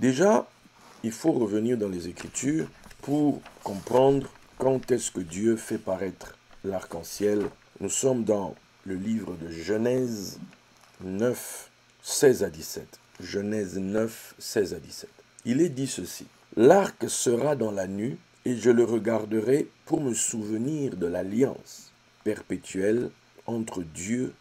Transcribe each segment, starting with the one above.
Déjà, il faut revenir dans les Écritures pour comprendre quand est-ce que Dieu fait paraître l'arc-en-ciel. Nous sommes dans le livre de Genèse 9, 16 à 17. Genèse 9, 16 à 17. Il est dit ceci. L'arc sera dans la nue et je le regarderai pour me souvenir de l'alliance perpétuelle entre Dieu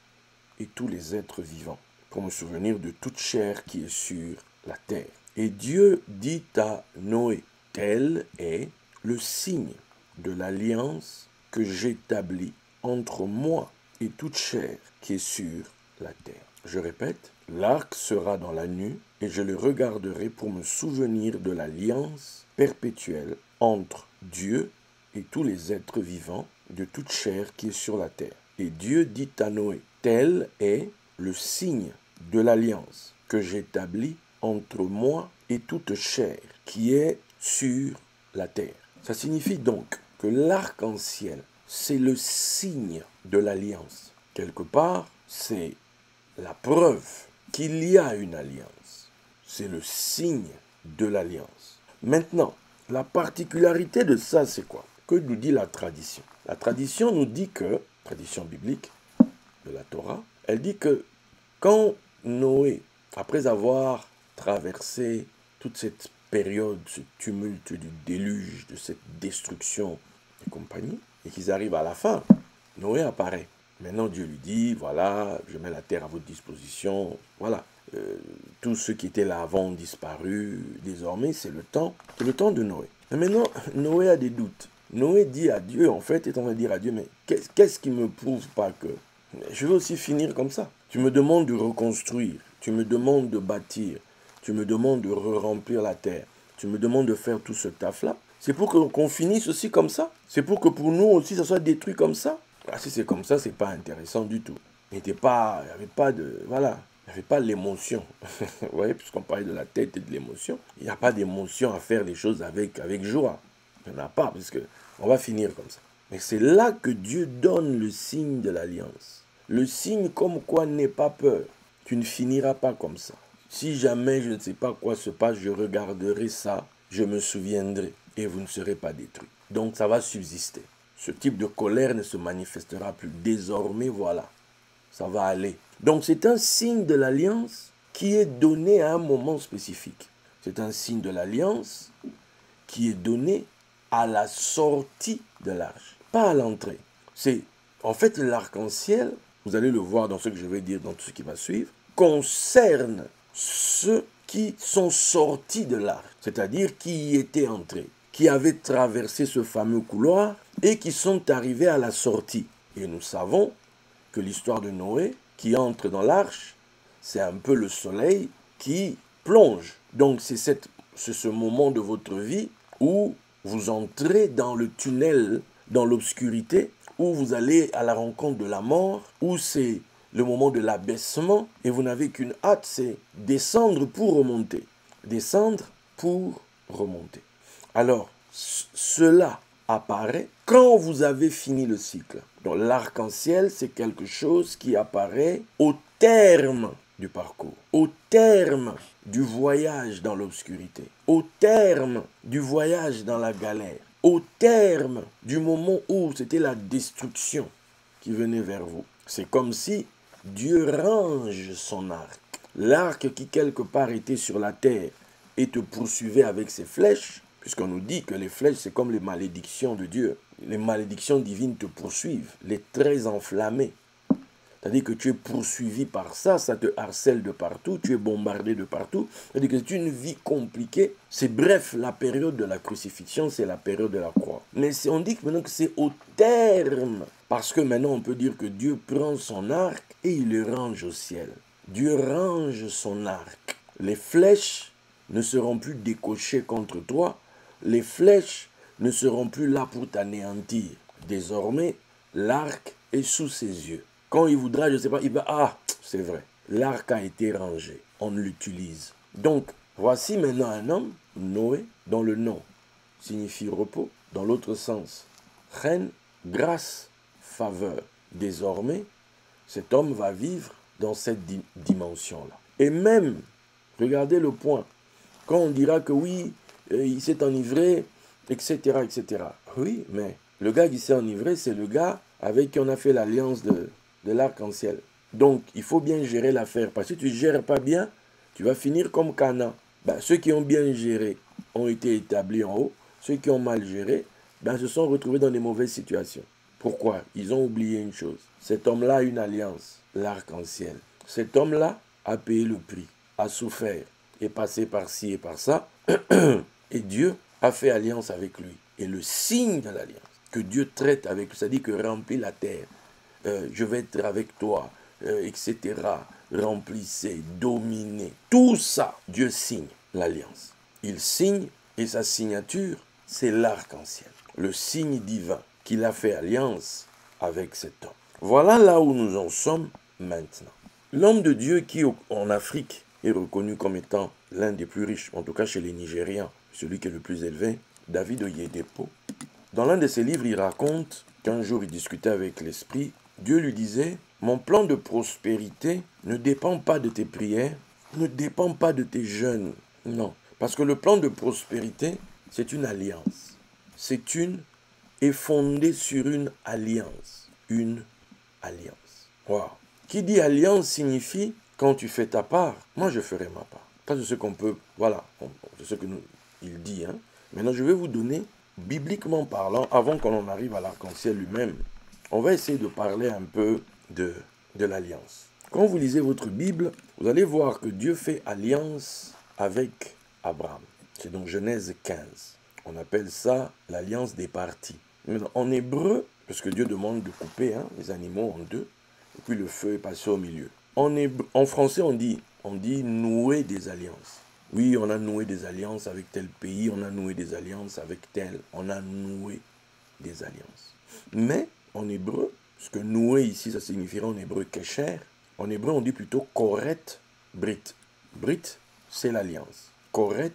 et tous les êtres vivants, pour me souvenir de toute chair qui est sur la terre. Et Dieu dit à Noé, tel est le signe de l'alliance que j'établis entre moi et toute chair qui est sur la terre. Je répète, l'arc sera dans la nue et je le regarderai pour me souvenir de l'alliance perpétuelle entre Dieu et tous les êtres vivants de toute chair qui est sur la terre. Et Dieu dit à Noé, tel est le signe de l'alliance que j'établis entre moi et toute chair qui est sur la terre. Ça signifie donc que l'arc-en-ciel, c'est le signe de l'alliance. Quelque part, c'est la preuve qu'il y a une alliance. C'est le signe de l'alliance. Maintenant, la particularité de ça, c'est quoi? Que nous dit la tradition? La tradition nous dit que, tradition biblique de la Torah, elle dit que quand Noé, après avoir traversé toute cette période, ce tumulte du déluge, de cette destruction et compagnie, et qu'ils arrivent à la fin, Noé apparaît. Maintenant, Dieu lui dit, voilà, je mets la terre à votre disposition, voilà. Tous ceux qui étaient là avant ont disparu, désormais c'est le temps de Noé. Mais maintenant, Noé a des doutes. Noé dit à Dieu, en fait, est en train de dire à Dieu, mais qu'est-ce qui me prouve pas que je veux aussi finir comme ça? Tu me demandes de reconstruire, tu me demandes de bâtir, tu me demandes de remplir la terre, tu me demandes de faire tout ce taf-là. C'est pour qu'on finisse aussi comme ça? C'est pour que pour nous aussi, ça soit détruit comme ça? Ah, si c'est comme ça, c'est pas intéressant du tout. Il n'y avait pas de... Voilà. Il n'y avait pas l'émotion. Vous voyez, puisqu'on parlait de la tête et de l'émotion, il n'y a pas d'émotion à faire les choses avec joie. Il n'y en a pas, parce qu'on va finir comme ça. Mais c'est là que Dieu donne le signe de l'alliance. Le signe comme quoi n'aie pas peur. Tu ne finiras pas comme ça. Si jamais je ne sais pas quoi se passe, je regarderai ça, je me souviendrai et vous ne serez pas détruits. Donc ça va subsister. Ce type de colère ne se manifestera plus. Désormais, voilà, ça va aller. Donc c'est un signe de l'alliance qui est donné à un moment spécifique. C'est un signe de l'alliance qui est donné à la sortie de l'arche, pas à l'entrée. C'est en fait l'arc-en-ciel, vous allez le voir dans ce que je vais dire, dans tout ce qui va suivre, concerne ceux qui sont sortis de l'arche, c'est-à-dire qui y étaient entrés, qui avaient traversé ce fameux couloir et qui sont arrivés à la sortie. Et nous savons que l'histoire de Noé, qui entre dans l'arche, c'est un peu le soleil qui plonge. Donc c'est ce moment de votre vie où vous entrez dans le tunnel, dans l'obscurité, où vous allez à la rencontre de la mort, où c'est le moment de l'abaissement, et vous n'avez qu'une hâte, c'est descendre pour remonter. Descendre pour remonter. Alors, cela apparaît quand vous avez fini le cycle. Donc l'arc-en-ciel, c'est quelque chose qui apparaît au terme du parcours, au terme du voyage dans l'obscurité, au terme du voyage dans la galère, au terme du moment où c'était la destruction qui venait vers vous. C'est comme si Dieu range son arc. L'arc qui quelque part était sur la terre et te poursuivait avec ses flèches, puisqu'on nous dit que les flèches, c'est comme les malédictions de Dieu. Les malédictions divines te poursuivent, les traits enflammés. C'est-à-dire que tu es poursuivi par ça, ça te harcèle de partout, tu es bombardé de partout. C'est-à-dire que c'est une vie compliquée. C'est bref, la période de la crucifixion, c'est la période de la croix. Mais on dit que maintenant que c'est au terme, parce que maintenant on peut dire que Dieu prend son arc et il le range au ciel. Dieu range son arc. Les flèches ne seront plus décochées contre toi. Les flèches ne seront plus là pour t'anéantir. Désormais, l'arc est sous ses yeux. Quand il voudra, je ne sais pas, il va, ah, c'est vrai, l'arc a été rangé, on l'utilise. Donc, voici maintenant un homme, Noé, dont le nom signifie repos, dans l'autre sens, reine, grâce, faveur. Désormais, cet homme va vivre dans cette dimension-là. Et même, regardez le point, Quand on dira que oui, il s'est enivré, etc., etc. Oui, mais le gars qui s'est enivré, c'est le gars avec qui on a fait l'alliance de l'arc-en-ciel. Donc, il faut bien gérer l'affaire. Parce que si tu ne gères pas bien, tu vas finir comme Cana. Ben, ceux qui ont bien géré ont été établis en haut. Ceux qui ont mal géré ben, se sont retrouvés dans des mauvaises situations. Pourquoi? Ils ont oublié une chose. Cet homme-là a une alliance, l'arc-en-ciel. Cet homme-là a payé le prix, a souffert, est passé par ci et par ça. Et Dieu a fait alliance avec lui. Et le signe de l'alliance que Dieu traite avec lui, c'est-à-dire que remplit la terre, je vais être avec toi, etc. Remplissez, dominez. Tout ça, Dieu signe l'alliance. Il signe et sa signature, c'est l'arc-en-ciel. Le signe divin qu'il a fait alliance avec cet homme. Voilà là où nous en sommes maintenant. L'homme de Dieu qui, en Afrique, est reconnu comme étant l'un des plus riches, en tout cas chez les Nigérians, celui qui est le plus élevé, David Oyedepo. Dans l'un de ses livres, il raconte qu'un jour il discutait avec l'Esprit. Dieu lui disait, mon plan de prospérité ne dépend pas de tes prières, ne dépend pas de tes jeûnes. Non, parce que le plan de prospérité, c'est une alliance. Est fondé sur une alliance. Une alliance. Wow. Qui dit alliance signifie, quand tu fais ta part, moi je ferai ma part. Ça c'est ce qu'on peut, voilà, c'est ce que il dit. Hein. Maintenant je vais vous donner, bibliquement parlant, avant qu'on en arrive à l'arc-en-ciel lui-même, on va essayer de parler un peu de l'alliance. Quand vous lisez votre Bible, vous allez voir que Dieu fait alliance avec Abraham. C'est donc Genèse 15. On appelle ça l'alliance des parties. Maintenant, en hébreu, parce que Dieu demande de couper les animaux en deux, et puis le feu est passé au milieu. En français, on dit nouer des alliances. Oui, on a noué des alliances avec tel pays, on a noué des alliances avec tel, on a noué des alliances. Mais en hébreu, ce que nouer ici, ça signifierait en hébreu kesher. En hébreu, on dit plutôt koret brit. Brit, c'est l'alliance. Koret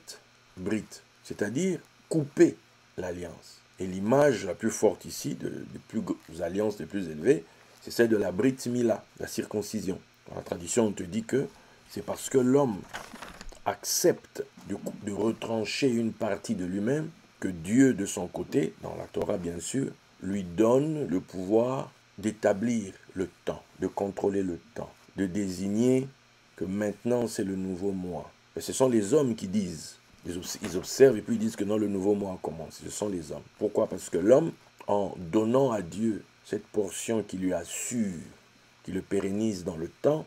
brit, c'est-à-dire couper l'alliance. Et l'image la plus forte ici, des plus alliances les plus élevées, c'est celle de la Brit Mila, la circoncision. Dans la tradition, on te dit que c'est parce que l'homme accepte de retrancher une partie de lui-même que Dieu, de son côté, dans la Torah bien sûr, lui donne le pouvoir d'établir le temps, de contrôler le temps, de désigner que maintenant c'est le nouveau mois. Et ce sont les hommes qui disent. Ils observent et puis ils disent que non, le nouveau mois commence. Ce sont les hommes. Pourquoi? Parce que l'homme, en donnant à Dieu cette portion qui lui assure, qui le pérennise dans le temps,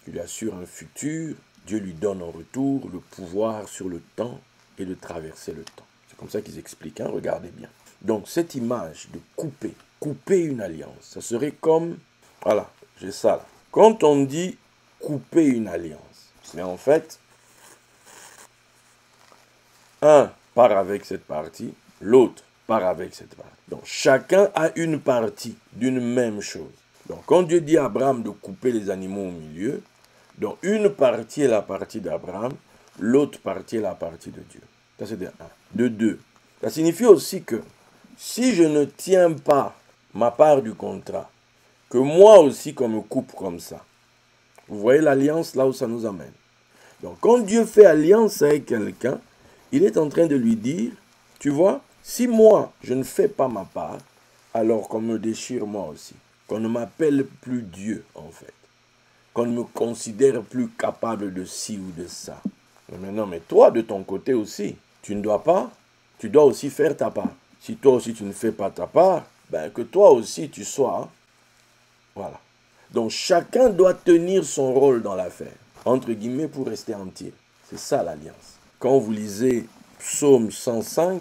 qui lui assure un futur, Dieu lui donne en retour le pouvoir sur le temps et de traverser le temps. C'est comme ça qu'ils expliquent, regardez bien. Donc cette image de couper une alliance, ça serait comme, voilà, j'ai ça là. Quand on dit couper une alliance, mais en fait, un part avec cette partie, l'autre part avec cette partie. Donc chacun a une partie d'une même chose. Donc quand Dieu dit à Abraham de couper les animaux au milieu, donc une partie est la partie d'Abraham, l'autre partie est la partie de Dieu. Ça c'est de 1. De 2. Ça signifie aussi que si je ne tiens pas ma part du contrat, que moi aussi qu'on me coupe comme ça. Vous voyez l'alliance là où ça nous amène. Donc quand Dieu fait alliance avec quelqu'un, il est en train de lui dire, tu vois, si moi, je ne fais pas ma part, alors qu'on me déchire moi aussi. Qu'on ne m'appelle plus Dieu, en fait. Qu'on ne me considère plus capable de ci ou de ça. Mais toi, de ton côté aussi, tu ne dois pas, tu dois aussi faire ta part. Si toi aussi, tu ne fais pas ta part, ben que toi aussi, tu sois. Voilà. Donc, chacun doit tenir son rôle dans l'affaire, entre guillemets, pour rester entier. C'est ça l'alliance. Quand vous lisez Psaume 105,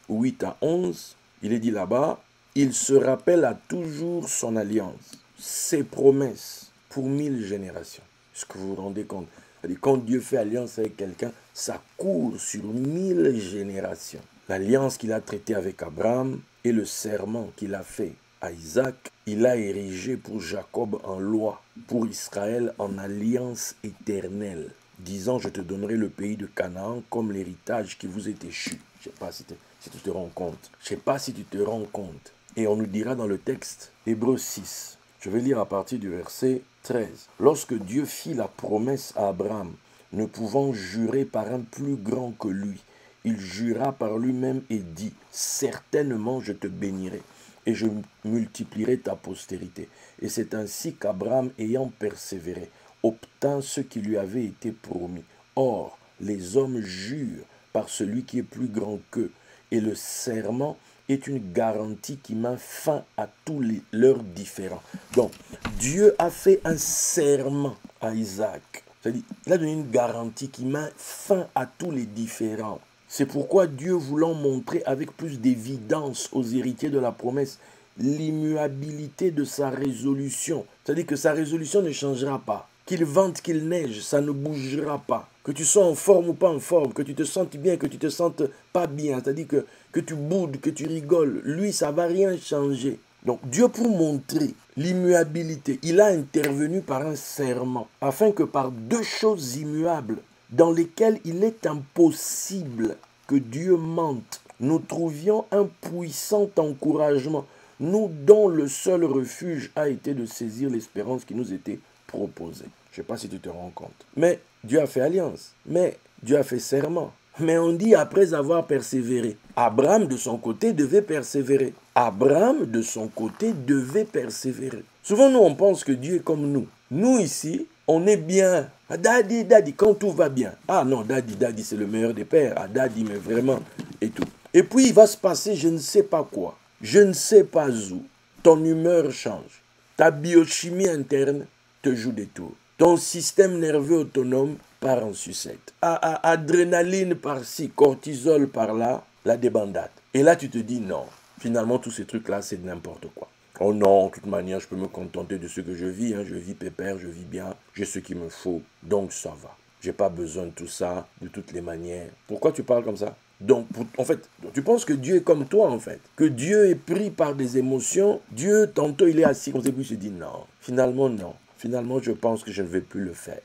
8 à 11, il est dit là-bas, il se rappelle à toujours son alliance, ses promesses pour 1000 générations. Est-ce que vous vous rendez compte? C'est-à-dire, quand Dieu fait alliance avec quelqu'un, ça court sur 1000 générations. L'alliance qu'il a traitée avec Abraham et le serment qu'il a fait à Isaac, il a érigé pour Jacob en loi, pour Israël en alliance éternelle, disant, je te donnerai le pays de Canaan comme l'héritage qui vous est échu. Je ne sais pas si tu te rends compte. Je ne sais pas si tu te rends compte. Et on nous dira dans le texte, Hébreux 6, je vais lire à partir du verset 13. Lorsque Dieu fit la promesse à Abraham ne pouvant jurer par un plus grand que lui, il jura par lui-même et dit, certainement je te bénirai et je multiplierai ta postérité. Et c'est ainsi qu'Abraham, ayant persévéré, obtint ce qui lui avait été promis. Or, les hommes jurent par celui qui est plus grand qu'eux, et le serment est une garantie qui met fin à tous leurs différends. Donc, Dieu a fait un serment à Isaac. C'est-à-dire, il a donné une garantie qui met fin à tous les différends. C'est pourquoi Dieu, voulant montrer avec plus d'évidence aux héritiers de la promesse l'immuabilité de sa résolution, c'est-à-dire que sa résolution ne changera pas. Qu'il vente, qu'il neige, ça ne bougera pas. Que tu sois en forme ou pas en forme, que tu te sentes bien, que tu te sentes pas bien, c'est-à-dire que tu boudes, que tu rigoles, lui, ça ne va rien changer. Donc Dieu, pour montrer l'immuabilité, il a intervenu par un serment, afin que par deux choses immuables, dans lesquelles il est impossible que Dieu mente, nous trouvions un puissant encouragement, nous dont le seul refuge a été de saisir l'espérance qui nous était proposée. Je ne sais pas si tu te rends compte. Mais Dieu a fait alliance, mais Dieu a fait serment. Mais on dit après avoir persévéré. Abraham de son côté devait persévérer. Abraham de son côté devait persévérer. Souvent nous on pense que Dieu est comme nous. Nous ici, on est bien. Ah, daddy, daddy, quand tout va bien. Ah non, daddy, daddy, c'est le meilleur des pères. Ah daddy, mais vraiment, et tout. Et puis il va se passer je ne sais pas quoi. Je ne sais pas où. Ton humeur change. Ta biochimie interne te joue des tours. Ton système nerveux autonome part en sucette. Adrénaline par-ci, cortisol par-là, la débandade. Et là, tu te dis non. Finalement, tous ces trucs-là, c'est n'importe quoi. Oh non, de toute manière, je peux me contenter de ce que je vis. Hein. Je vis pépère, je vis bien. J'ai ce qu'il me faut. Donc, ça va. Je n'ai pas besoin de tout ça, de toutes les manières. Pourquoi tu parles comme ça? Donc, en fait, tu penses que Dieu est comme toi, en fait. Que Dieu est pris par des émotions. Dieu, tantôt, il est assis comme ça, puis il se dit non. Finalement, non. Finalement, je pense que je ne vais plus le faire.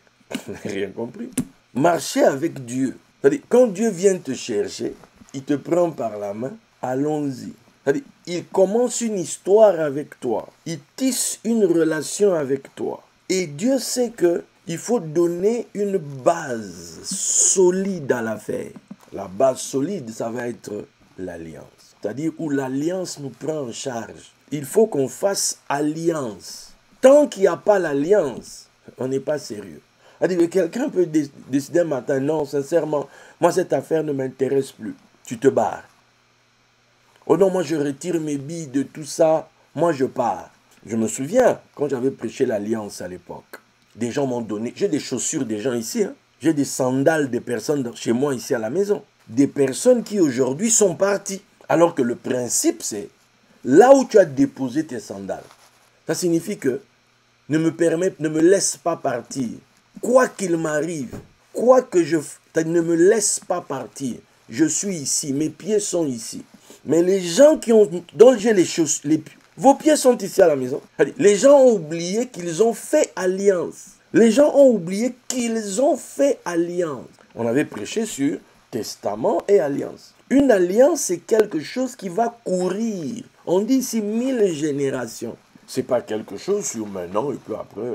Rien compris. Marcher avec Dieu. C'est-à-dire, quand Dieu vient te chercher, il te prend par la main, allons-y. C'est-à-dire, il commence une histoire avec toi. Il tisse une relation avec toi. Et Dieu sait qu'il faut donner une base solide à l'affaire. La base solide, ça va être l'alliance. C'est-à-dire où l'alliance nous prend en charge. Il faut qu'on fasse alliance. Tant qu'il n'y a pas l'alliance, on n'est pas sérieux. C'est-à-dire que quelqu'un peut décider un matin, non, sincèrement, moi cette affaire ne m'intéresse plus. Tu te barres. Oh non, moi je retire mes billes de tout ça, moi je pars. Je me souviens, quand j'avais prêché l'alliance à l'époque, des gens m'ont donné, j'ai des chaussures des gens ici, hein. J'ai des sandales des personnes chez moi ici à la maison. Des personnes qui aujourd'hui sont parties. Alors que le principe c'est, là où tu as déposé tes sandales, ça signifie que ne me laisse pas partir. Quoi qu'il m'arrive, quoi que je... Ne me laisse pas partir. Je suis ici, mes pieds sont ici. Mais les gens qui ont... dont j'ai les choses... vos pieds sont ici à la maison. Les gens ont oublié qu'ils ont fait alliance. Les gens ont oublié qu'ils ont fait alliance. On avait prêché sur testament et alliance. Une alliance, c'est quelque chose qui va courir. On dit ici 1000 générations. C'est pas quelque chose sur maintenant et puis après.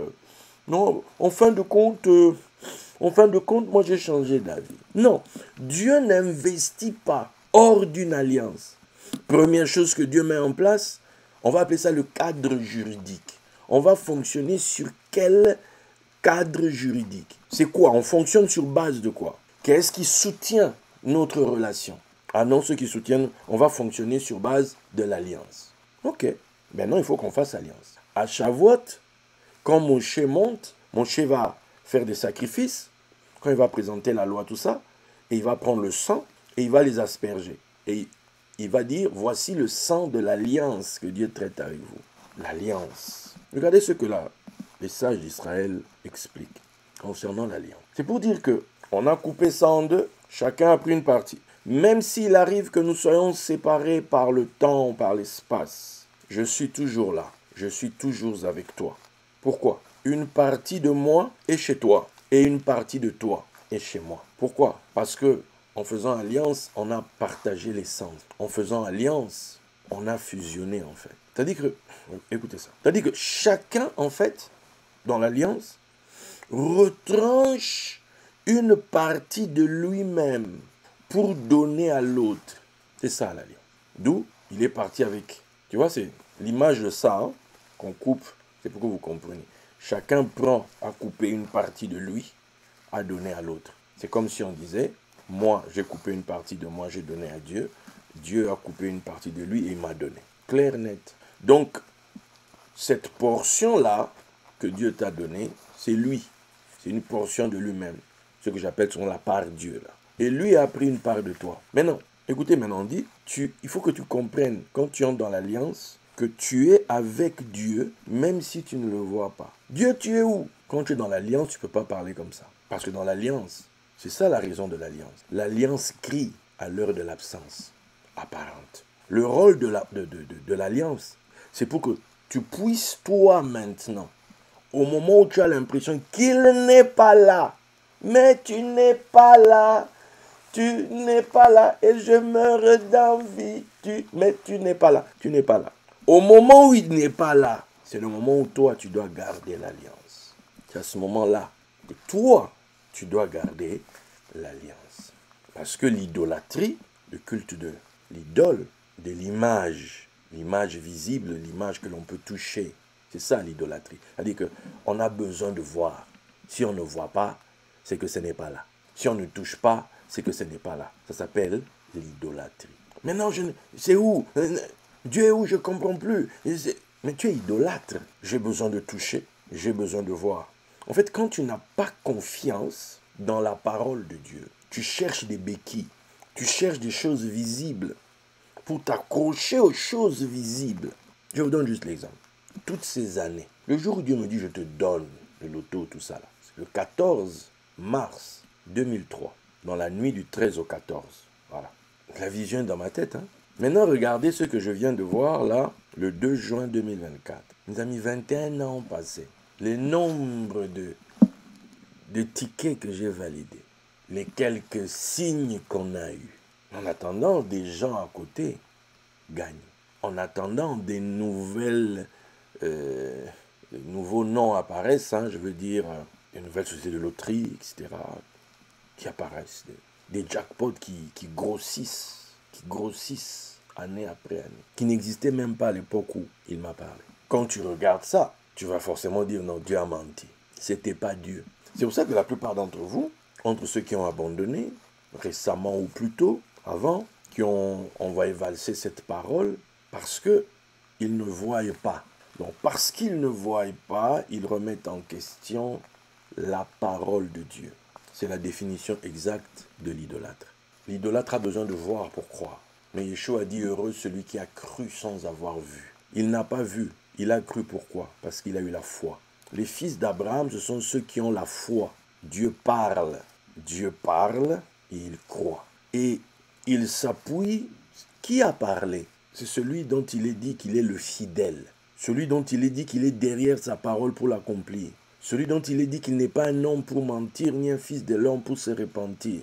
Non, en fin de compte, moi j'ai changé d'avis. Non, Dieu n'investit pas hors d'une alliance. Première chose que Dieu met en place, on va appeler ça le cadre juridique. On va fonctionner sur quel cadre juridique? C'est quoi? On fonctionne sur base de quoi? Qu'est-ce qui soutient notre relation? Ah non, ceux qui soutiennent, on va fonctionner sur base de l'alliance. Ok, maintenant il faut qu'on fasse alliance. À Shavuot, quand Moshe monte, Moshe va faire des sacrifices, quand il va présenter la loi, tout ça, et il va prendre le sang et il va les asperger. Et il va dire, voici le sang de l'alliance que Dieu traite avec vous. L'alliance. Regardez ce que les sages d'Israël expliquent concernant l'alliance. C'est pour dire que on a coupé ça en deux, chacun a pris une partie. Même s'il arrive que nous soyons séparés par le temps, par l'espace, je suis toujours là. Je suis toujours avec toi. Pourquoi? Une partie de moi est chez toi et une partie de toi est chez moi. Pourquoi? Parce que en faisant alliance, on a partagé l'essence. En faisant alliance, on a fusionné en fait. C'est-à-dire que, écoutez ça, c'est-à-dire que chacun en fait, dans l'alliance, retranche une partie de lui-même pour donner à l'autre. C'est ça l'alliance. D'où il est parti avec. Tu vois, c'est l'image de ça hein, qu'on coupe. C'est pour que vous compreniez. Chacun prend à couper une partie de lui à donner à l'autre. C'est comme si on disait, moi j'ai coupé une partie de moi, j'ai donné à Dieu. Dieu a coupé une partie de lui et il m'a donné. Clair, net. Donc, cette portion-là que Dieu t'a donnée, c'est lui. C'est une portion de lui-même. Ce que j'appelle la part Dieu. Là. Et lui a pris une part de toi. Maintenant, écoutez, maintenant on dit, il faut que tu comprennes, quand tu entres dans l'alliance, que tu es avec Dieu, même si tu ne le vois pas. Dieu, tu es où? Quand tu es dans l'alliance, tu ne peux pas parler comme ça. Parce que dans l'alliance, c'est ça la raison de l'alliance. L'alliance crie à l'heure de l'absence apparente. Le rôle de l'alliance, c'est pour que tu puisses, toi maintenant, au moment où tu as l'impression qu'il n'est pas là, mais tu n'es pas là, tu n'es pas là, et je meurs d'envie, mais tu n'es pas là, tu n'es pas là. Au moment où il n'est pas là, c'est le moment où toi, tu dois garder l'alliance. C'est à ce moment-là que toi, tu dois garder l'alliance. Parce que l'idolâtrie, le culte de l'idole, de l'image visible, l'image que l'on peut toucher, c'est ça l'idolâtrie. C'est-à-dire qu'on a besoin de voir. Si on ne voit pas, c'est que ce n'est pas là. Si on ne touche pas, c'est que ce n'est pas là. Ça s'appelle l'idolâtrie. Maintenant, c'est où? Dieu est où? Je ne comprends plus. Mais tu es idolâtre. J'ai besoin de toucher, j'ai besoin de voir. En fait, quand tu n'as pas confiance dans la parole de Dieu, tu cherches des béquilles, tu cherches des choses visibles pour t'accrocher aux choses visibles. Je vous donne juste l'exemple. Toutes ces années, le jour où Dieu me dit je te donne le loto, tout ça là, c'est le 14 mars 2003, dans la nuit du 13 au 14. Voilà. La vision est dans ma tête. Hein. Maintenant, regardez ce que je viens de voir là, le 2 juin 2024. Mes amis, 21 ans ont passé. Le nombre de tickets que j'ai validés, les quelques signes qu'on a eus. En attendant, des gens à côté gagnent. En attendant, des nouveaux noms apparaissent, hein, je veux dire, des nouvelles sociétés de loterie, etc., qui apparaissent. Des jackpots qui grossissent année après année, qui n'existaient même pas à l'époque où il m'a parlé. Quand tu regardes ça, tu vas forcément dire non, Dieu a menti. C'était pas Dieu. C'est pour ça que la plupart d'entre vous, entre ceux qui ont abandonné, récemment ou plus tôt, avant, on va valser cette parole, parce qu'ils ne voient pas. Donc, parce qu'ils ne voient pas, ils remettent en question la parole de Dieu. C'est la définition exacte de l'idolâtre. L'idolâtre a besoin de voir pour croire. Mais Yeshua a dit, heureux celui qui a cru sans avoir vu. Il n'a pas vu, il a cru pourquoi? Parce qu'il a eu la foi. Les fils d'Abraham, ce sont ceux qui ont la foi. Dieu parle et il croit. Et il s'appuie. Qui a parlé? C'est celui dont il est dit qu'il est le fidèle. Celui dont il est dit qu'il est derrière sa parole pour l'accomplir. Celui dont il est dit qu'il n'est pas un homme pour mentir, ni un fils de l'homme pour se repentir.